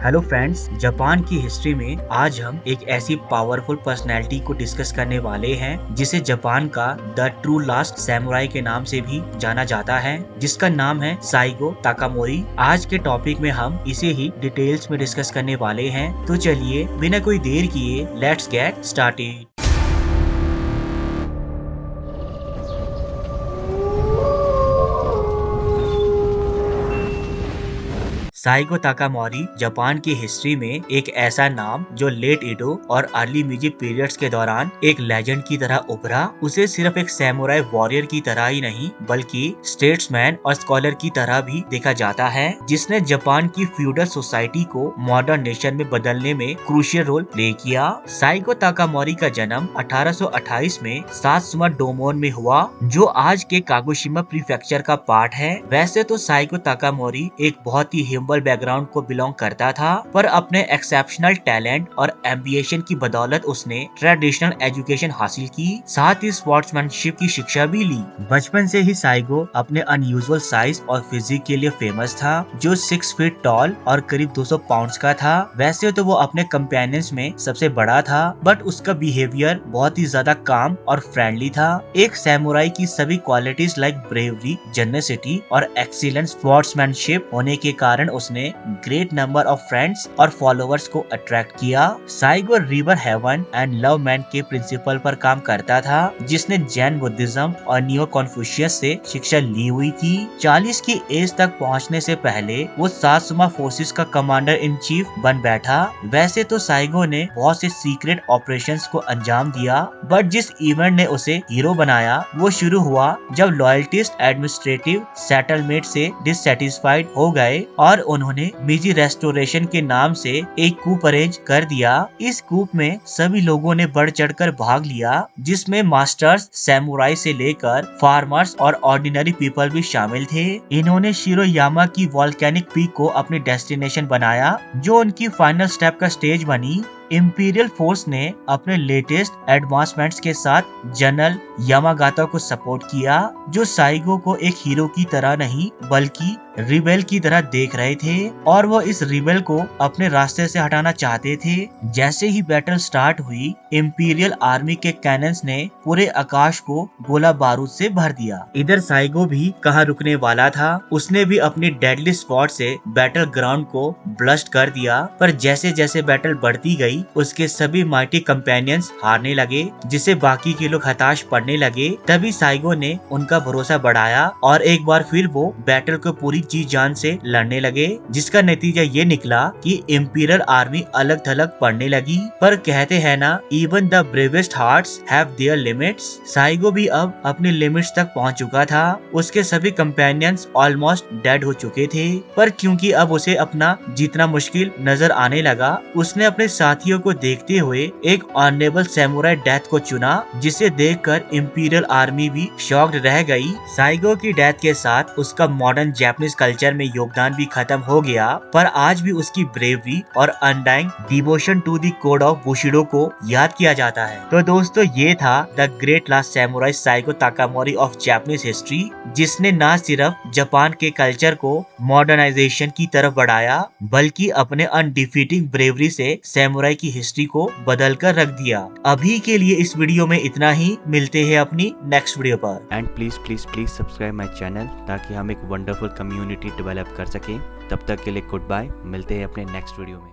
Hello friends, Japan की history में आज हम एक ऐसी पावरफुल पर्सनैलिटी को डिस्कस करने वाले हैं जिसे जापान का द ट्रू लास्ट सैमुराई के नाम से भी जाना जाता है, जिसका नाम है साइगो ताकामोरी। आज के टॉपिक में हम इसे ही डिटेल्स में डिस्कस करने वाले हैं। तो चलिए बिना कोई देर किए लेट्स गेट स्टार्टेड। साइगो ताकामोरी जापान की हिस्ट्री में एक ऐसा नाम जो लेट ईडो और अर्ली मीजी पीरियड्स के दौरान एक लेजेंड की तरह उभरा। उसे सिर्फ एक सैमुराई वॉरियर की तरह ही नहीं बल्कि स्टेट्समैन और स्कॉलर की तरह भी देखा जाता है, जिसने जापान की फ्यूडल सोसाइटी को मॉडर्न नेशन में बदलने में क्रूशियल रोल प्ले किया। साइगो ताकामोरी का जन्म 1828 में सात्सुमा डोमोन में हुआ, जो आज के कागोशिमा प्रीफेक्चर का पार्ट है। वैसे तो साइगो ताकामोरी एक बहुत ही बैकग्राउंड को बिलोंग करता था, पर अपने एक्सेप्शनल टैलेंट और एम्बिशन की बदौलत उसने ट्रेडिशनल एजुकेशन हासिल की, साथ ही स्पोर्ट्समैनशिप की शिक्षा भी ली। बचपन से ही साइगो अपने अनयूजुअल साइज और फिजिक के लिए फेमस था, जो 6 फीट टॉल और करीब 200 पाउंड्स का था। वैसे तो वो अपने कंपेनियंस में सबसे बड़ा था, बट उसका बिहेवियर बहुत ही ज्यादा काम और फ्रेंडली था। एक सैमुराई की सभी क्वालिटीज लाइक ब्रेवरी, जेनरसिटी और एक्सीलेंट स्पोर्ट्समैनशिप होने के कारण उसने ग्रेट नंबर ऑफ फ्रेंड्स और फॉलोअर्स को अट्रैक्ट किया। Saigo revere heaven and love man के प्रिंसिपल पर काम करता था, जिसने जैन बुद्धिज्म और नियो कॉन्फ्यूशियस से शिक्षा ली हुई थी। 40 की एज तक पहुंचने से पहले वो सात्सुमा फोर्सेस का कमांडर इन चीफ बन बैठा। वैसे तो साइगो ने बहुत से सीक्रेट ऑपरेशंस को अंजाम दिया, बट जिस इवेंट ने उसे हीरो बनाया वो शुरू हुआ जब लॉयल्टिस्ट एडमिनिस्ट्रेटिव सेटलमेंट से डिससेटिस्फाइड हो गए और उन्होंने मीजी रेस्टोरेशन के नाम से एक कूप अरेंज कर दिया। इस कूप में सभी लोगों ने बढ़ चढ़कर भाग लिया, जिसमें मास्टर्स, सैमुराई से लेकर फार्मर्स और ऑर्डिनरी पीपल भी शामिल थे। इन्होंने शिरोयामा की वॉल्केनिक पीक को अपनी डेस्टिनेशन बनाया, जो उनकी फाइनल स्टेप का स्टेज बनी। इंपीरियल फोर्स ने अपने लेटेस्ट एडवांसमेंट्स के साथ जनरल यामागाता को सपोर्ट किया, जो साइगो को एक हीरो की तरह नहीं बल्कि रिबेल की तरह देख रहे थे, और वो इस रिबेल को अपने रास्ते से हटाना चाहते थे। जैसे ही बैटल स्टार्ट हुई, इंपीरियल आर्मी के कैनन्स ने पूरे आकाश को गोला बारूद से भर दिया। इधर साइगो भी कहाँ रुकने वाला था, उसने भी अपनी डेडली स्पॉट से बैटल ग्राउंड को ब्लस्ट कर दिया। पर जैसे जैसे बैटल बढ़ती गई, उसके सभी माइटी कंपेनियंस हारने लगे, जिसे बाकी के लोग हताश पड़ने लगे। तभी साइगो ने उनका भरोसा बढ़ाया और एक बार फिर वो बैटल को पूरी जी जान से लड़ने लगे, जिसका नतीजा ये निकला कि इंपीरियल आर्मी अलग थलग पड़ने लगी। पर कहते हैं ना, even the bravest hearts have their limits. Saigo भी अब अपने लिमिट्स तक पहुंच चुका था। उसके सभी कंपेनियंस ऑलमोस्ट डेड हो चुके थे, पर क्योंकि अब उसे अपना जीतना मुश्किल नजर आने लगा, उसने अपने साथियों को देखते हुए एक ऑनरेबल सैमुराई डेथ को चुना, जिसे देखकर इंपीरियल आर्मी भी शॉक्ड रह गई। साइगो की डेथ के साथ उसका मॉडर्न जापानीज कल्चर में योगदान भी खत्म हो गया, पर आज भी उसकी ब्रेवरी और undying devotion to the code of bushido को याद किया जाता है। तो दोस्तों, ये था the great last samurai Saigo Takamori of Japanese history, जिसने न सिर्फ जापान के कल्चर को मॉडर्नाइजेशन की तरफ बढ़ाया, बल्कि अपने अनडिफीटिंग ब्रेवरी से सैमुराई की हिस्ट्री को बदल कर रख दिया। अभी के लिए इस वीडियो में इतना ही, मिलते हैं अपनी नेक्स्ट वीडियो पर। And please please please subscribe my channel, ताकि हम एक वंडरफुल कम्युनिटी डेवलप कर सकें। तब तक के लिए गुड बाय, मिलते हैं अपने नेक्स्ट वीडियो में।